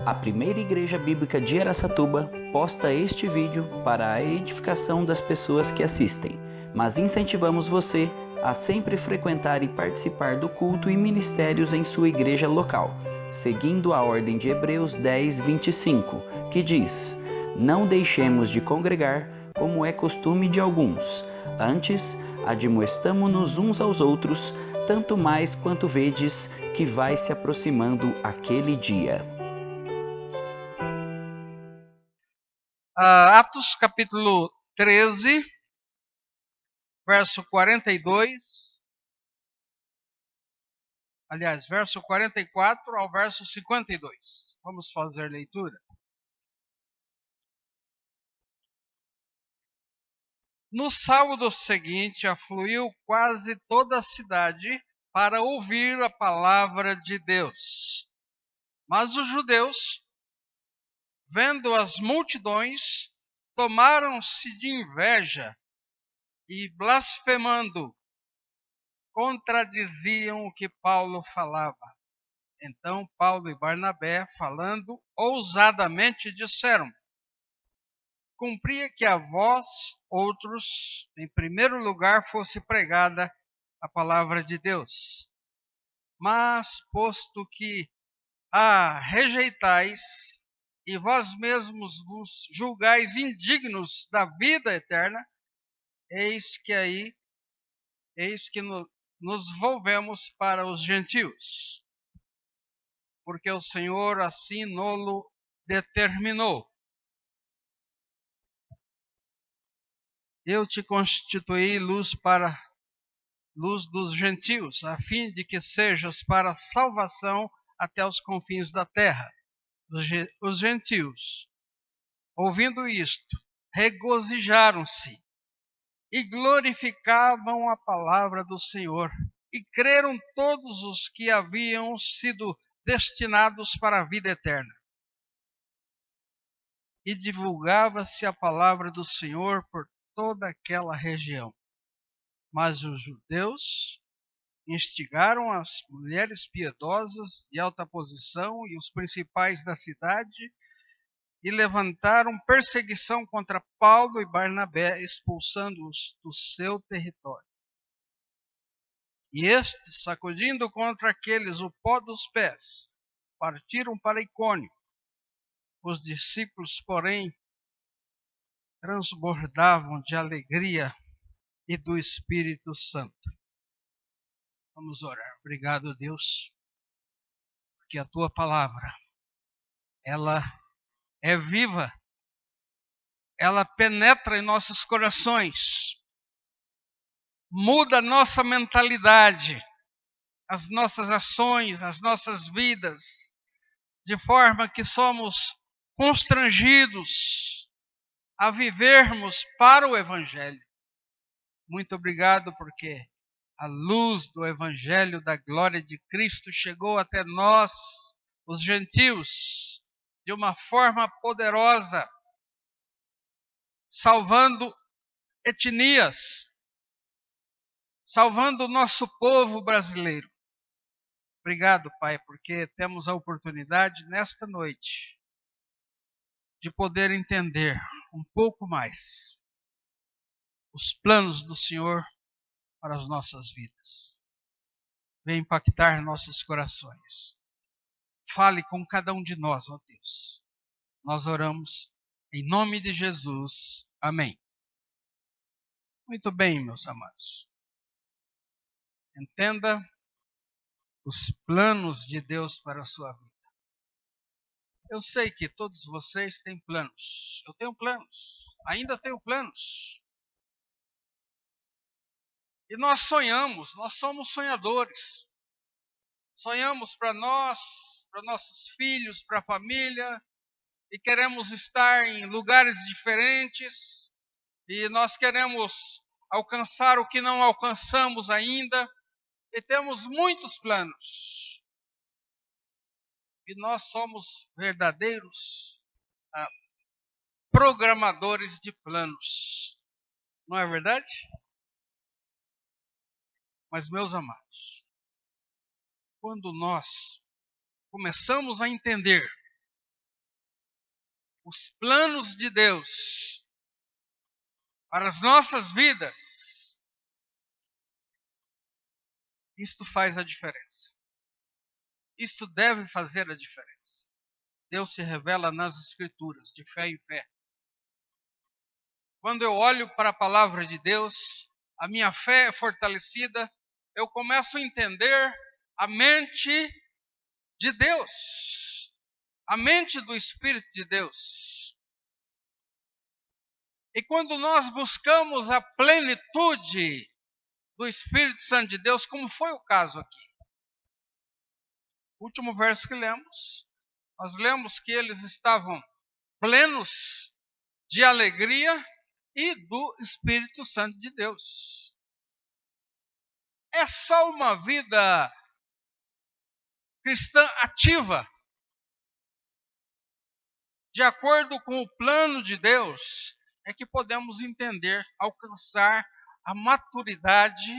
A primeira igreja bíblica de Araçatuba posta este vídeo para a edificação das pessoas que assistem, mas incentivamos você a sempre frequentar e participar do culto e ministérios em sua igreja local, seguindo a ordem de Hebreus 10:25, que diz: "Não deixemos de congregar, como é costume de alguns, antes admoestamo-nos uns aos outros, tanto mais quanto vedes que vai se aproximando aquele dia." Atos capítulo 13, verso 42, aliás, verso 44 ao verso 52. Vamos fazer leitura. No sábado seguinte, afluiu quase toda a cidade para ouvir a palavra de Deus. Mas os judeus, vendo as multidões, tomaram-se de inveja e, blasfemando, contradiziam o que Paulo falava. Então Paulo e Barnabé, falando ousadamente, disseram: cumpria que a vós, outros, em primeiro lugar fosse pregada a palavra de Deus. Mas, posto que a rejeitais, e vós mesmos vos julgais indignos da vida eterna, eis que nos volvemos para os gentios, porque o Senhor assim nolo determinou. Eu te constituí luz dos gentios, a fim de que sejas para salvação até os confins da terra. Os gentios, ouvindo isto, regozijaram-se e glorificavam a palavra do Senhor, e creram todos os que haviam sido destinados para a vida eterna. E divulgava-se a palavra do Senhor por toda aquela região. Mas os judeus instigaram as mulheres piedosas de alta posição e os principais da cidade e levantaram perseguição contra Paulo e Barnabé, expulsando-os do seu território. E estes, sacudindo contra aqueles o pó dos pés, partiram para Icônio. Os discípulos, porém, transbordavam de alegria e do Espírito Santo. Vamos orar. Obrigado, Deus, porque a tua palavra, ela é viva, ela penetra em nossos corações, muda a nossa mentalidade, as nossas ações, as nossas vidas, de forma que somos constrangidos a vivermos para o Evangelho. Muito obrigado, porque a luz do Evangelho da glória de Cristo chegou até nós, os gentios, de uma forma poderosa, salvando etnias, salvando o nosso povo brasileiro. Obrigado, Pai, porque temos a oportunidade nesta noite de poder entender um pouco mais os planos do Senhor para as nossas vidas. Vem impactar nossos corações. Fale com cada um de nós, ó Deus. Nós oramos em nome de Jesus. Amém. Muito bem, meus amados. Entenda os planos de Deus para a sua vida. Eu sei que todos vocês têm planos. Eu tenho planos. Ainda tenho planos. E nós sonhamos, nós somos sonhadores. Sonhamos para nós, para nossos filhos, para a família, e queremos estar em lugares diferentes, e nós queremos alcançar o que não alcançamos ainda, e temos muitos planos. E nós somos verdadeiros programadores de planos. Não é verdade? Mas, meus amados, quando nós começamos a entender os planos de Deus para as nossas vidas, isto faz a diferença. Isto deve fazer a diferença. Deus se revela nas Escrituras, de fé em fé. Quando eu olho para a palavra de Deus, a minha fé é fortalecida, eu começo a entender a mente de Deus, a mente do Espírito de Deus. E quando nós buscamos a plenitude do Espírito Santo de Deus, como foi o caso aqui. O último verso que lemos, nós lemos que eles estavam plenos de alegria e do Espírito Santo de Deus. É só uma vida cristã ativa, de acordo com o plano de Deus, é que podemos entender, alcançar a maturidade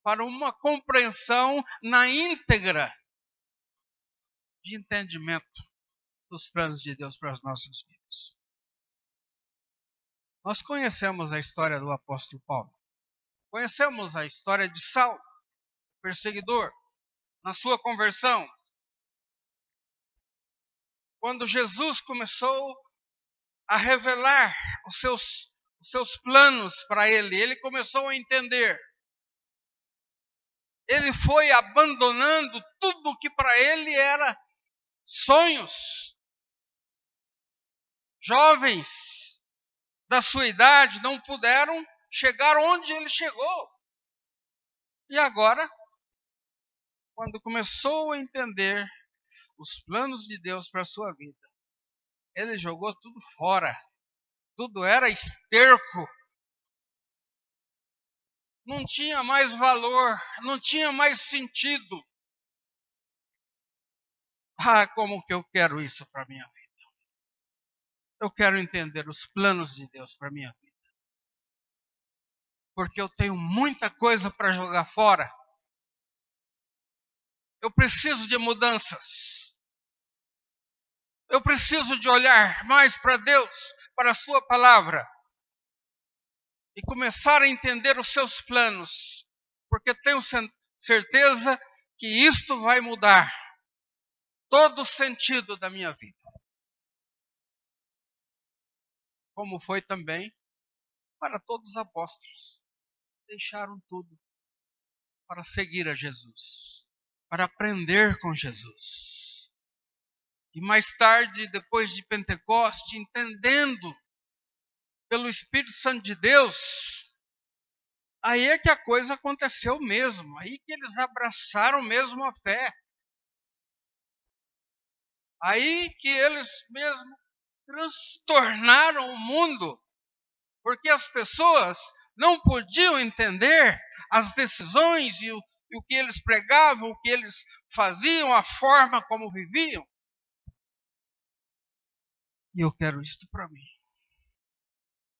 para uma compreensão na íntegra de entendimento dos planos de Deus para as nossas vidas. Nós conhecemos a história do apóstolo Paulo. Conhecemos a história de Saulo, perseguidor, na sua conversão. Quando Jesus começou a revelar os seus planos para ele, ele começou a entender. Ele foi abandonando tudo que para ele era sonhos. Jovens da sua idade não puderam chegar onde ele chegou. E agora, quando começou a entender os planos de Deus para a sua vida, ele jogou tudo fora. Tudo era esterco. Não tinha mais valor, não tinha mais sentido. Ah, como que eu quero isso para a minha vida. Eu quero entender os planos de Deus para a minha vida. Porque eu tenho muita coisa para jogar fora. Eu preciso de mudanças. Eu preciso de olhar mais para Deus, para a sua palavra. E começar a entender os seus planos. Porque tenho certeza que isto vai mudar todo o sentido da minha vida. Como foi também para todos os apóstolos. Deixaram tudo para seguir a Jesus, para aprender com Jesus. E mais tarde, depois de Pentecoste, entendendo pelo Espírito Santo de Deus, aí é que a coisa aconteceu mesmo, aí que eles abraçaram mesmo a fé. Aí que eles mesmo transtornaram o mundo, porque as pessoas não podiam entender as decisões e o que eles pregavam, o que eles faziam, a forma como viviam. E eu quero isto para mim.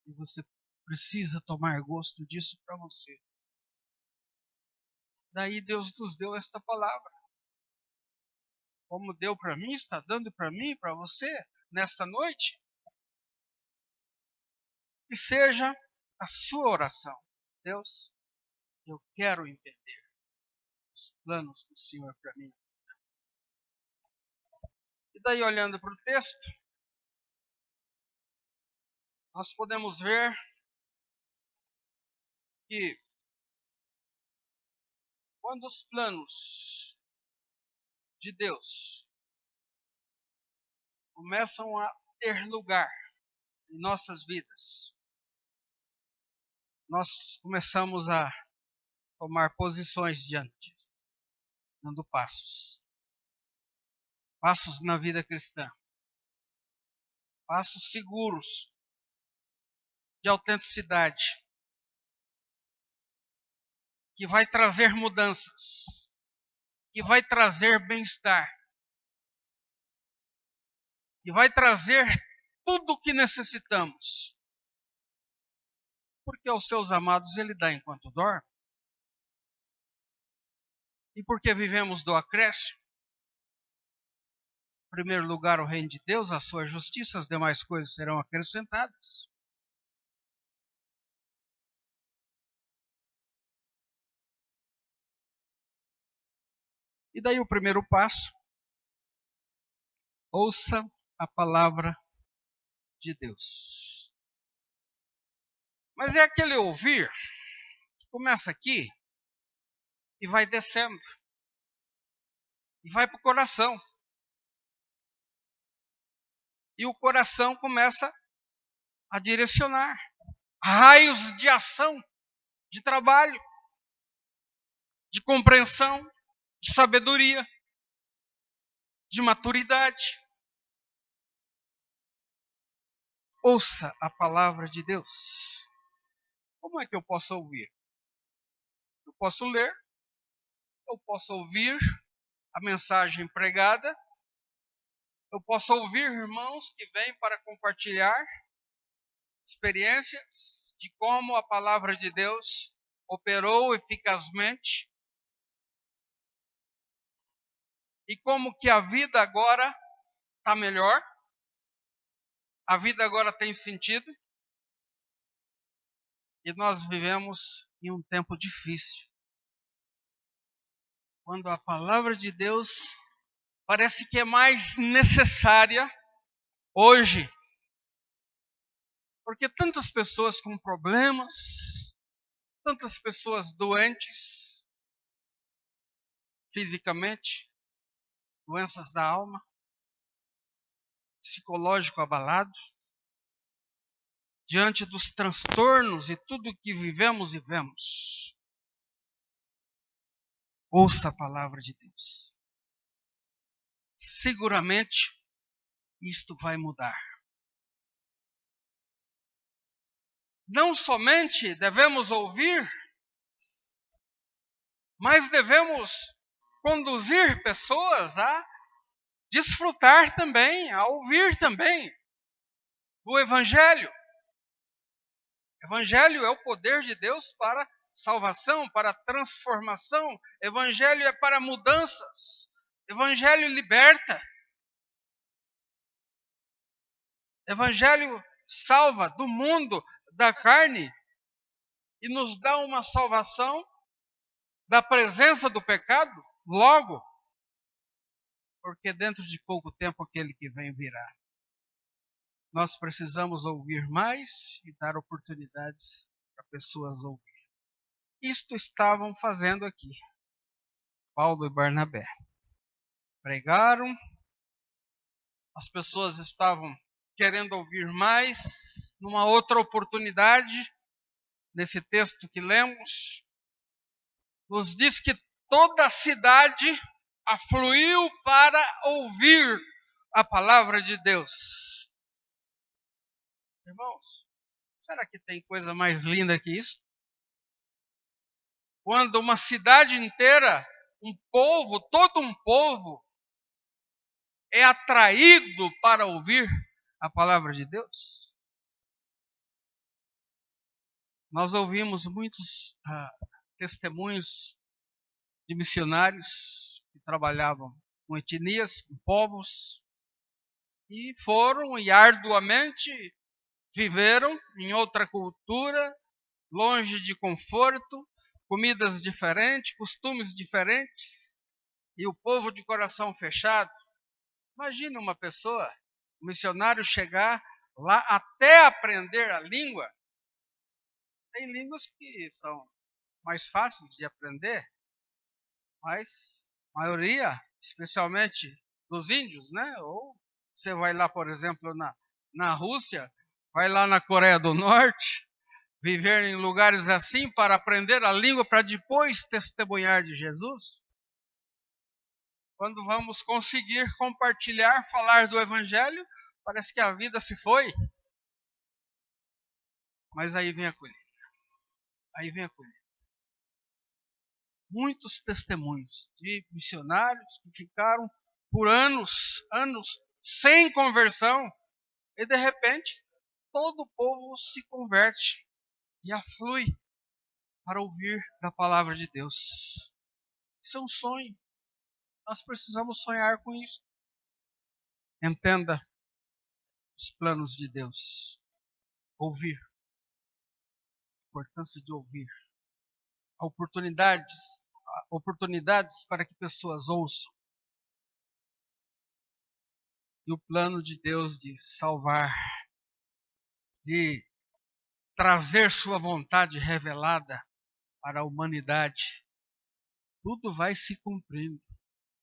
E você precisa tomar gosto disso para você. Daí Deus nos deu esta palavra. Como deu para mim, está dando para mim e para você nesta noite. Que seja a sua oração. Deus, eu quero entender os planos do Senhor para mim. E daí, olhando para o texto, nós podemos ver que quando os planos de Deus começam a ter lugar em nossas vidas, nós começamos a tomar posições diante disso, dando passos. Passos na vida cristã. Passos seguros, de autenticidade, que vai trazer mudanças, que vai trazer bem-estar, que vai trazer tudo o que necessitamos. Porque aos seus amados ele dá enquanto dorme. E porque vivemos do acréscimo, primeiro lugar o reino de Deus, a sua justiça, as demais coisas serão acrescentadas. E daí o primeiro passo, ouça a palavra de Deus. Mas é aquele ouvir que começa aqui e vai descendo. E vai para o coração. E o coração começa a direcionar raios de ação, de trabalho, de compreensão, de sabedoria, de maturidade. Ouça a palavra de Deus. Como é que eu posso ouvir? Eu posso ler, eu posso ouvir a mensagem pregada, eu posso ouvir irmãos que vêm para compartilhar experiências de como a palavra de Deus operou eficazmente e como que a vida agora está melhor, a vida agora tem sentido e nós vivemos em um tempo difícil, quando a palavra de Deus parece que é mais necessária hoje, porque tantas pessoas com problemas, tantas pessoas doentes fisicamente, doenças da alma, psicológico abalado, diante dos transtornos e tudo que vivemos e vemos. Ouça a palavra de Deus. Seguramente isto vai mudar. Não somente devemos ouvir, mas devemos conduzir pessoas a desfrutar também, a ouvir também do Evangelho. Evangelho é o poder de Deus para salvação, para transformação. Evangelho é para mudanças. Evangelho liberta. Evangelho salva do mundo, da carne, e nos dá uma salvação da presença do pecado, logo, porque dentro de pouco tempo aquele que vem virá. Nós precisamos ouvir mais e dar oportunidades para pessoas ouvir. Isto estavam fazendo aqui, Paulo e Barnabé. Pregaram, as pessoas estavam querendo ouvir mais. Numa outra oportunidade, nesse texto que lemos, nos diz que toda a cidade afluiu para ouvir a palavra de Deus. Irmãos, será que tem coisa mais linda que isso? Quando uma cidade inteira, um povo, todo um povo, é atraído para ouvir a palavra de Deus. Nós ouvimos muitos testemunhos de missionários que trabalhavam com etnias, com povos, e foram e arduamente viveram em outra cultura, longe de conforto, comidas diferentes, costumes diferentes, e o povo de coração fechado. Imagina uma pessoa, um missionário chegar lá até aprender a língua. Tem línguas que são mais fáceis de aprender, mas a maioria, especialmente dos índios, né? Ou você vai lá, por exemplo, na Rússia, vai lá na Coreia do Norte, viver em lugares assim para aprender a língua para depois testemunhar de Jesus. Quando vamos conseguir compartilhar, falar do Evangelho, parece que a vida se foi. Mas aí vem a colheita. Aí vem a colheita. Muitos testemunhos de missionários que ficaram por anos sem conversão, e de repente todo o povo se converte e aflui para ouvir da palavra de Deus. Isso é um sonho. Nós precisamos sonhar com isso. Entenda os planos de Deus. Ouvir. A importância de ouvir. Oportunidades para que pessoas ouçam. E o plano de Deus de salvar, de trazer sua vontade revelada para a humanidade. Tudo vai se cumprindo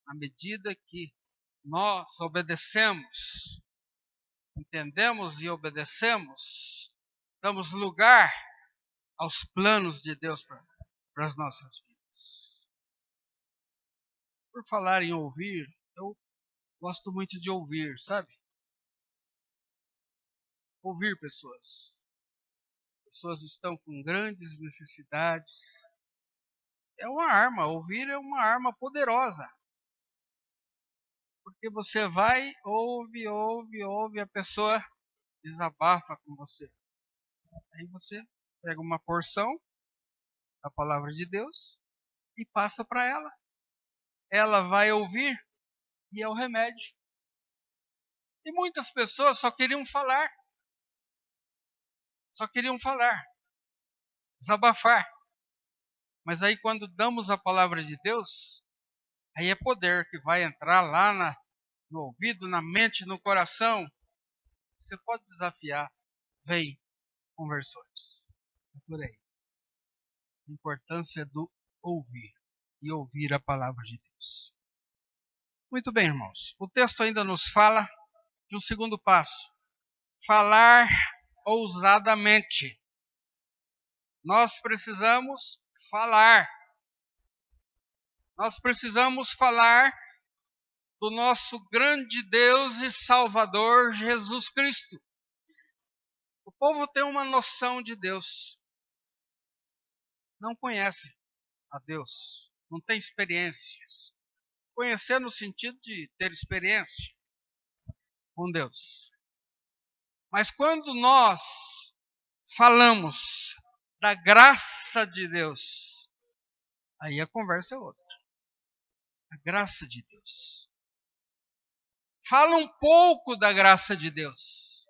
à medida que nós obedecemos, entendemos e obedecemos, damos lugar aos planos de Deus para as nossas vidas. Por falar em ouvir, eu gosto muito de ouvir, sabe? Ouvir pessoas. Pessoas estão com grandes necessidades. É uma arma, ouvir é uma arma poderosa. Porque você vai, ouve, a pessoa desabafa com você. Aí você pega uma porção da palavra de Deus e passa para ela. Ela vai ouvir e é o remédio. E muitas pessoas só queriam falar, desabafar. Mas aí quando damos a palavra de Deus, aí é poder que vai entrar lá no ouvido, na mente, no coração. Você pode desafiar, vem, conversões. É por aí. A importância do ouvir e ouvir a palavra de Deus. Muito bem, irmãos. O texto ainda nos fala de um segundo passo. Falar ousadamente. Nós precisamos falar. Nós precisamos falar do nosso grande Deus e Salvador Jesus Cristo. O povo tem uma noção de Deus. Não conhece a Deus. Não tem experiências. Conhecer no sentido de ter experiência com Deus. Mas quando nós falamos da graça de Deus, aí a conversa é outra. A graça de Deus. Fala um pouco da graça de Deus.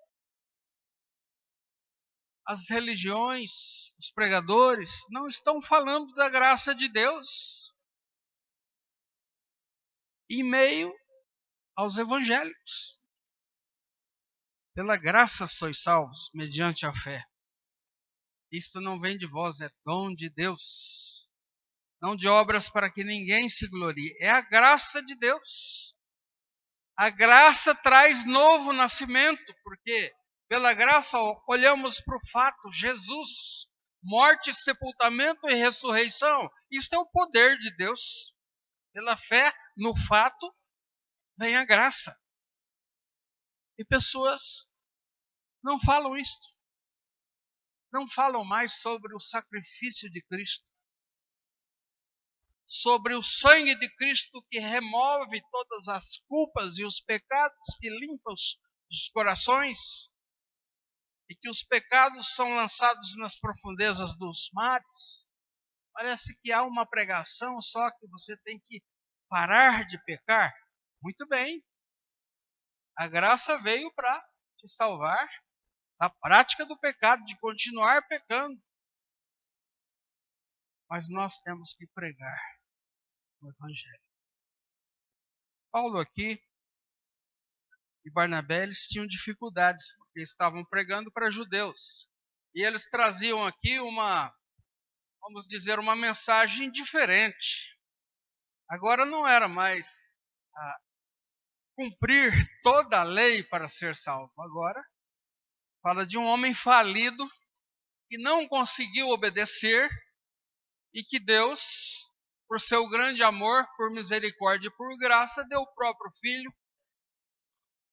As religiões, os pregadores, não estão falando da graça de Deus em meio aos evangélicos. Pela graça sois salvos, mediante a fé. Isto não vem de vós, é dom de Deus. Não de obras para que ninguém se glorie. É a graça de Deus. A graça traz novo nascimento, porque pela graça olhamos para o fato, Jesus, morte, sepultamento e ressurreição. Isto é o poder de Deus. Pela fé no fato, vem a graça. E pessoas não falam isto. Não falam mais sobre o sacrifício de Cristo. Sobre o sangue de Cristo que remove todas as culpas e os pecados, que limpa os corações, e que os pecados são lançados nas profundezas dos mares. Parece que há uma pregação só que você tem que parar de pecar. Muito bem. A graça veio para te salvar da prática do pecado, de continuar pecando. Mas nós temos que pregar o Evangelho. Paulo aqui e Barnabé, eles tinham dificuldades, porque estavam pregando para judeus. E eles traziam aqui vamos dizer, uma mensagem diferente. Agora não era mais cumprir toda a lei para ser salvo. Agora fala de um homem falido que não conseguiu obedecer e que Deus, por seu grande amor, por misericórdia e por graça, deu o próprio Filho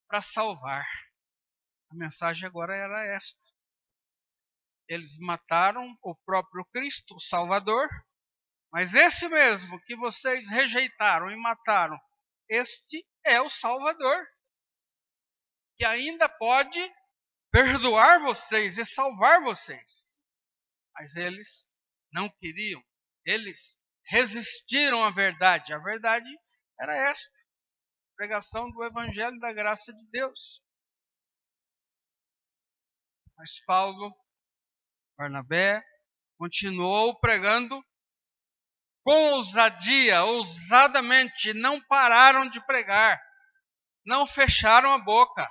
para salvar. A mensagem agora era esta. Eles mataram o próprio Cristo, o Salvador, mas esse mesmo que vocês rejeitaram e mataram, este é o Salvador, que ainda pode perdoar vocês e salvar vocês. Mas eles não queriam, eles resistiram à verdade. A verdade era esta. pregação do Evangelho da graça de Deus. Mas Paulo, Barnabé, continuou pregando com ousadia, ousadamente, não pararam de pregar, não fecharam a boca,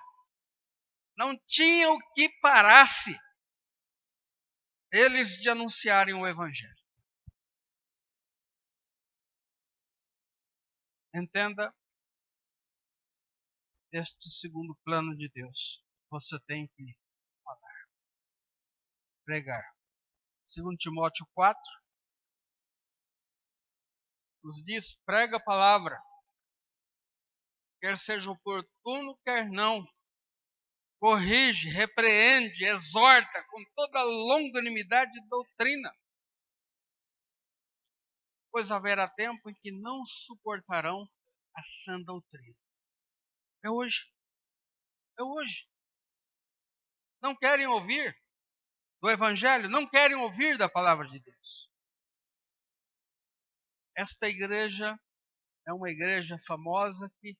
não tinha o que parasse eles de anunciarem o Evangelho. Entenda este segundo plano de Deus. Você tem que falar, pregar. 2 Timóteo 4 nos diz: prega a palavra, quer seja oportuno, quer não. Corrige, repreende, exorta com toda longanimidade e doutrina. Pois haverá tempo em que não suportarão a sã doutrina. É hoje. É hoje. Não querem ouvir do Evangelho, não querem ouvir da palavra de Deus. Esta igreja é uma igreja famosa que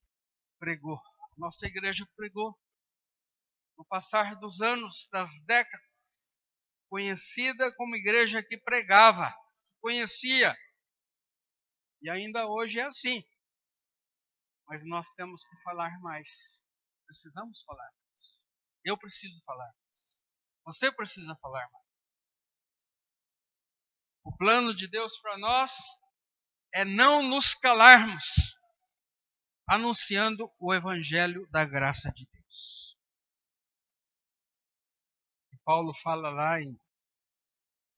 pregou. Nossa igreja pregou. No passar dos anos, das décadas, conhecida como igreja que pregava, que conhecia. E ainda hoje é assim. Mas nós temos que falar mais. Precisamos falar mais. Eu preciso falar mais. Você precisa falar mais. O plano de Deus para nós é não nos calarmos, anunciando o Evangelho da graça de Deus. E Paulo fala lá em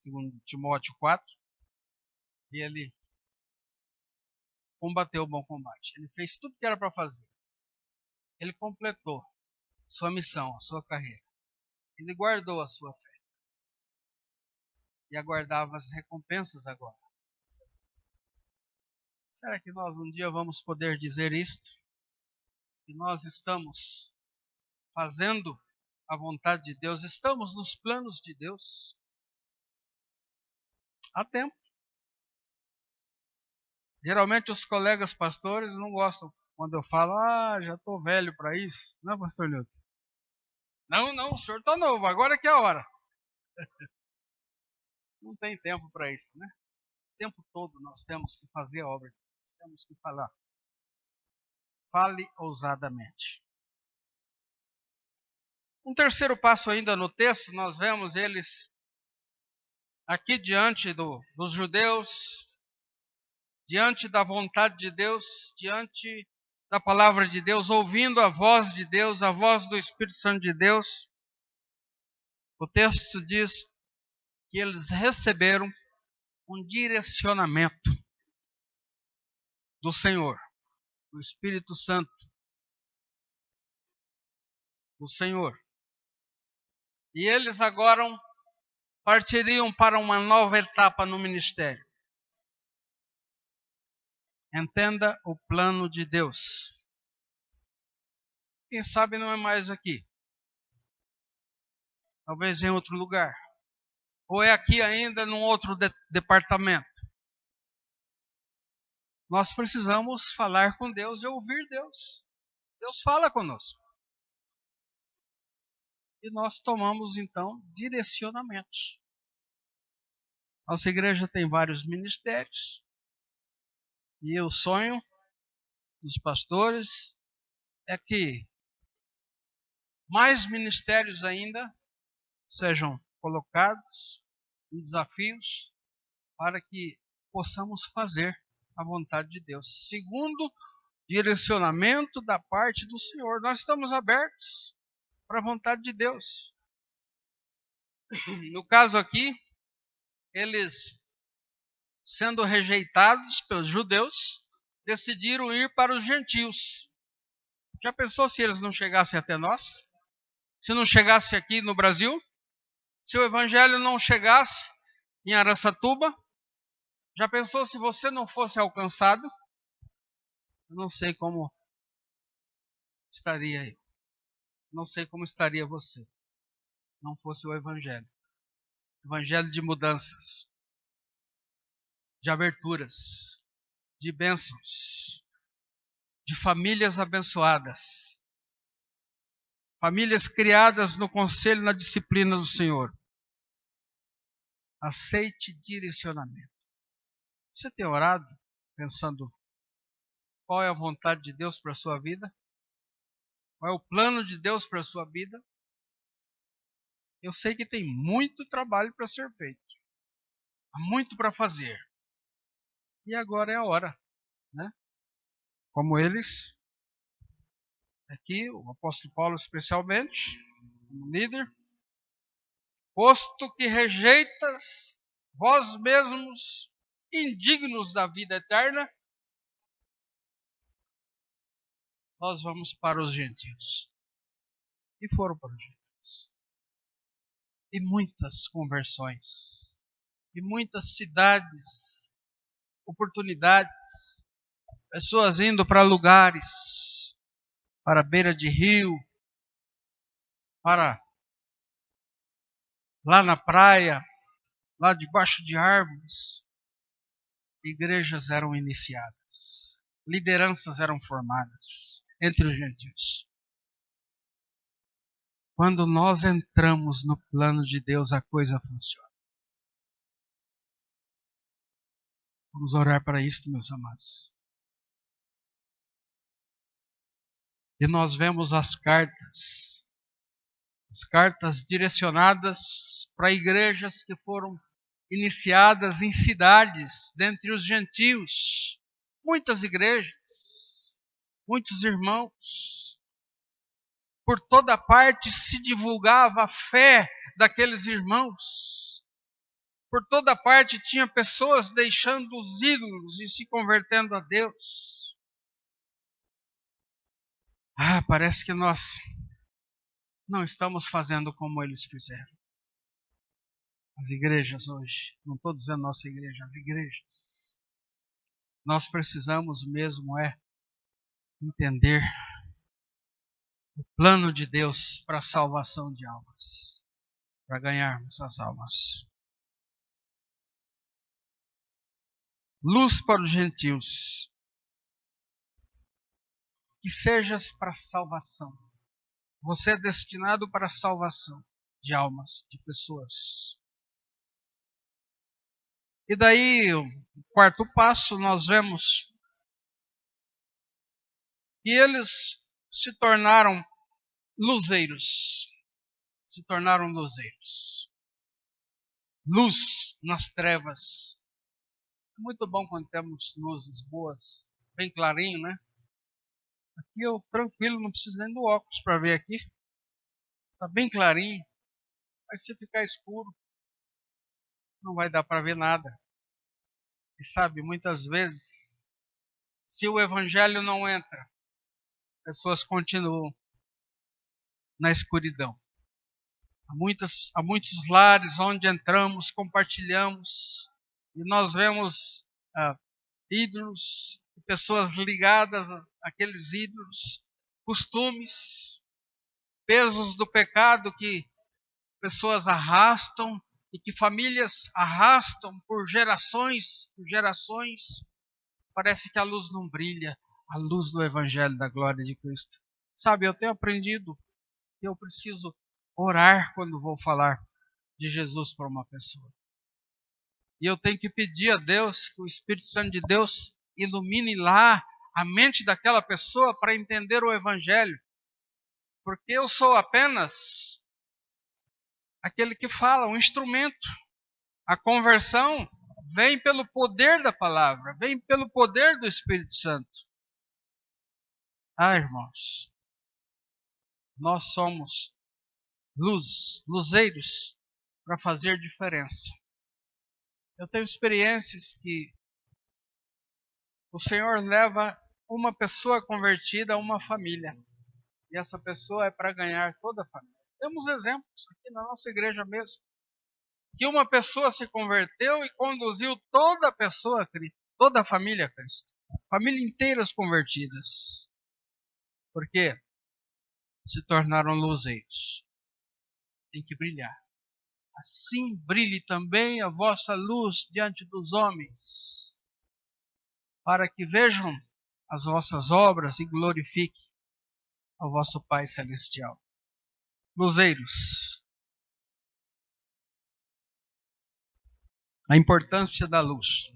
2 Timóteo 4, e ele combateu o bom combate. Ele fez tudo que era para fazer. Ele completou sua missão, a sua carreira. Ele guardou a sua fé. E aguardava as recompensas agora. Será que nós um dia vamos poder dizer isto? Que nós estamos fazendo a vontade de Deus, estamos nos planos de Deus? Há tempo. Geralmente os colegas pastores não gostam quando eu falo, já estou velho para isso. Não é, pastor Nilton? Não, o senhor está novo, agora que é a hora. Não tem tempo para isso, né? O tempo todo nós temos que fazer a obra de Deus, temos que falar. Fale ousadamente. Um terceiro passo ainda no texto, nós vemos eles aqui diante dos judeus, diante da vontade de Deus, diante da palavra de Deus, ouvindo a voz de Deus, a voz do Espírito Santo de Deus. O texto diz que eles receberam um direcionamento do Senhor, do Espírito Santo, do Senhor. E eles agora partiriam para uma nova etapa no ministério. Entenda o plano de Deus. Quem sabe não é mais aqui. Talvez em outro lugar. Ou é aqui ainda num outro departamento. Nós precisamos falar com Deus e ouvir Deus. Deus fala conosco. E nós tomamos então direcionamentos. Nossa igreja tem vários ministérios. E o sonho dos pastores é que mais ministérios ainda sejam colocados em desafios para que possamos fazer a vontade de Deus, segundo direcionamento da parte do Senhor. Nós estamos abertos para a vontade de Deus. No caso aqui, eles, sendo rejeitados pelos judeus, decidiram ir para os gentios. Já pensou se eles não chegassem até nós? Se não chegasse aqui no Brasil? Se o evangelho não chegasse em Araçatuba? Já pensou se você não fosse alcançado? Eu não sei como estaria aí. Não sei como estaria você. Não fosse o evangelho. Evangelho de mudanças, de aberturas, de bênçãos, de famílias abençoadas, famílias criadas no conselho e na disciplina do Senhor. Aceite direcionamento. Você tem orado pensando qual é a vontade de Deus para a sua vida? Qual é o plano de Deus para a sua vida? Eu sei que tem muito trabalho para ser feito. Há muito para fazer. E agora é a hora, né? Como eles, aqui, o apóstolo Paulo especialmente, como líder, posto que rejeitas vós mesmos, indignos da vida eterna, nós vamos para os gentios. E foram para os gentios. E muitas conversões. E muitas cidades, oportunidades, pessoas indo para lugares, para a beira de rio, para lá na praia, lá debaixo de árvores. Igrejas eram iniciadas, lideranças eram formadas entre os gentios. Quando nós entramos no plano de Deus, a coisa funciona. Vamos orar para isso, meus amados. E nós vemos as cartas direcionadas para igrejas que foram iniciadas em cidades dentre os gentios. Muitas igrejas, muitos irmãos. Por toda parte se divulgava a fé daqueles irmãos. Por toda parte tinha pessoas deixando os ídolos e se convertendo a Deus. Parece que nós não estamos fazendo como eles fizeram. As igrejas hoje, não estou dizendo nossa igreja, as igrejas. Nós precisamos mesmo entender o plano de Deus para a salvação de almas, para ganharmos as almas. Luz para os gentios. Que sejas para a salvação. Você é destinado para a salvação de almas, de pessoas. E daí, o quarto passo, nós vemos que eles se tornaram luzeiros. Se tornaram luzeiros. Luz nas trevas. É muito bom quando temos luzes boas, bem clarinho, né? Aqui eu tranquilo, não preciso nem do óculos para ver aqui. Está bem clarinho. Mas se ficar escuro, não vai dar para ver nada. E sabe, muitas vezes, se o evangelho não entra, pessoas continuam na escuridão. Há muitos lares onde entramos, compartilhamos, e nós vemos ídolos, pessoas ligadas àqueles ídolos, costumes, pesos do pecado que pessoas arrastam e que famílias arrastam por gerações. Parece que a luz não brilha, a luz do Evangelho da glória de Cristo. Sabe, eu tenho aprendido que eu preciso orar quando vou falar de Jesus para uma pessoa. E eu tenho que pedir a Deus que o Espírito Santo de Deus ilumine lá a mente daquela pessoa para entender o Evangelho. Porque eu sou apenas aquele que fala, um instrumento. A conversão vem pelo poder da palavra, vem pelo poder do Espírito Santo. Irmãos, nós somos luzeiros para fazer diferença. Eu tenho experiências que o Senhor leva uma pessoa convertida a uma família. E essa pessoa é para ganhar toda a família. Temos exemplos aqui na nossa igreja mesmo. Que uma pessoa se converteu e conduziu toda a pessoa a Cristo, toda a família a Cristo. Família inteiras convertidas. Porque se tornaram luzeiros. Tem que brilhar. Assim brilhe também a vossa luz diante dos homens, para que vejam as vossas obras e glorifique ao vosso Pai Celestial. Luzeiros. A importância da luz.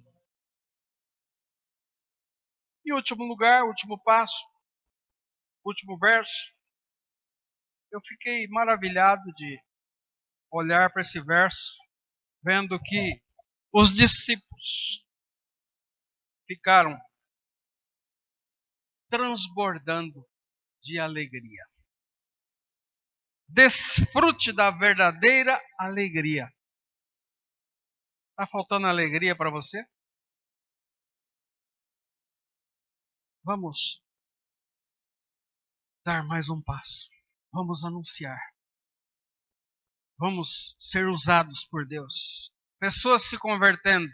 E último lugar, último passo, último verso. Eu fiquei maravilhado de olhar para esse verso, vendo que os discípulos ficaram transbordando de alegria. Desfrute da verdadeira alegria. Está faltando alegria para você? Vamos dar mais um passo. Vamos anunciar. Vamos ser usados por Deus. Pessoas se convertendo.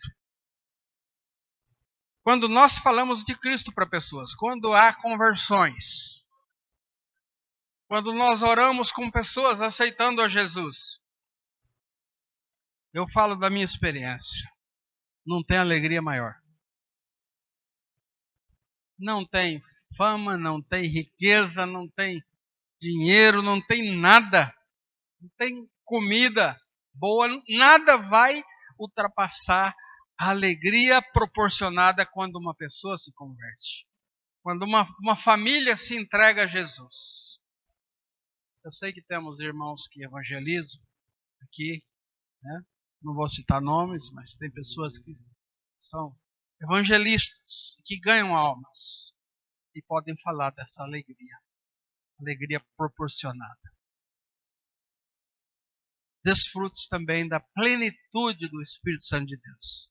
Quando nós falamos de Cristo para pessoas, quando há conversões, quando nós oramos com pessoas aceitando a Jesus, eu falo da minha experiência. Não tem alegria maior. Não tem fama, não tem riqueza, não tem dinheiro, não tem nada. Não tem comida boa, nada vai ultrapassar a alegria proporcionada quando uma pessoa se converte. Quando uma família se entrega a Jesus. Eu sei que temos irmãos que evangelizam aqui, né? Não vou citar nomes, mas tem pessoas que são evangelistas, que ganham almas e podem falar dessa alegria proporcionada. Desfrute também da plenitude do Espírito Santo de Deus.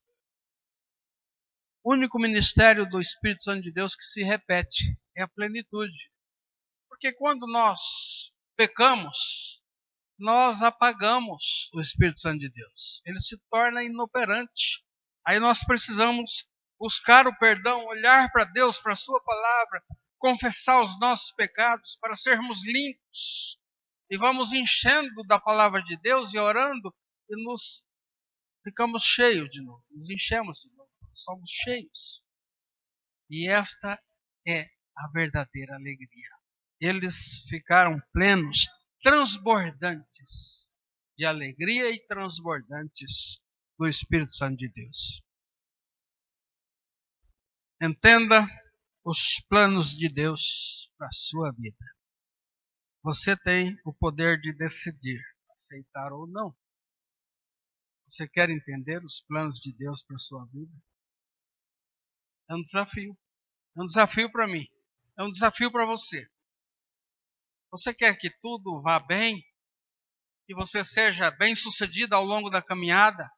O único ministério do Espírito Santo de Deus que se repete é a plenitude. Porque quando nós pecamos, nós apagamos o Espírito Santo de Deus. Ele se torna inoperante. Aí nós precisamos buscar o perdão, olhar para Deus, para a sua palavra, confessar os nossos pecados para sermos limpos. E vamos enchendo da palavra de Deus e orando e nos ficamos cheios de novo. Nos enchemos de novo. Somos cheios. E esta é a verdadeira alegria. Eles ficaram plenos, transbordantes de alegria e transbordantes do Espírito Santo de Deus. Entenda os planos de Deus para a sua vida. Você tem o poder de decidir, aceitar ou não. Você quer entender os planos de Deus para a sua vida? É um desafio. É um desafio para mim. É um desafio para você. Você quer que tudo vá bem? Que você seja bem-sucedido ao longo da caminhada?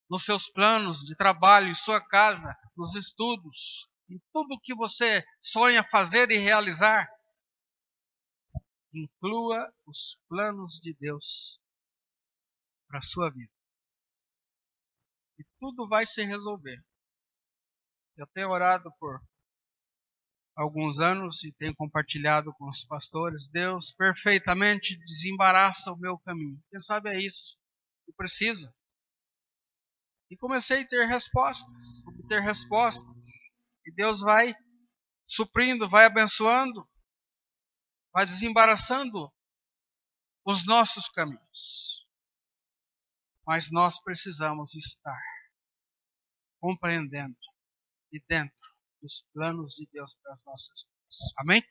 Nos seus planos de trabalho, em sua casa, nos estudos, em tudo que você sonha fazer e realizar? Inclua os planos de Deus para a sua vida. E tudo vai se resolver. Eu tenho orado por alguns anos e tenho compartilhado com os pastores. Deus perfeitamente desembaraça o meu caminho. Quem sabe é isso que precisa. E comecei a ter respostas. Obter respostas. E Deus vai suprindo, vai abençoando, vai desembaraçando os nossos caminhos. Mas nós precisamos estar compreendendo e dentro dos planos de Deus para as nossas vidas. Amém?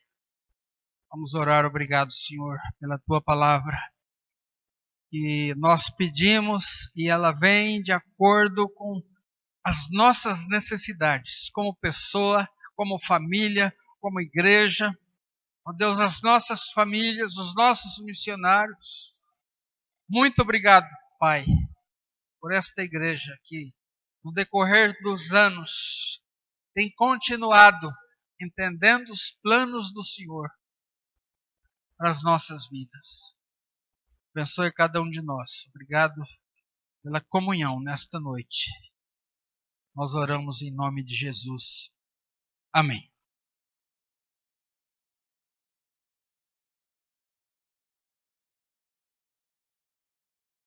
Vamos orar. Obrigado, Senhor, pela Tua palavra. E nós pedimos e ela vem de acordo com as nossas necessidades, como pessoa, como família, como igreja. Ó Deus, as nossas famílias, os nossos missionários. Muito obrigado, Pai, por esta igreja que, no decorrer dos anos, tem continuado entendendo os planos do Senhor para as nossas vidas. Abençoe cada um de nós. Obrigado pela comunhão nesta noite. Nós oramos em nome de Jesus. Amém.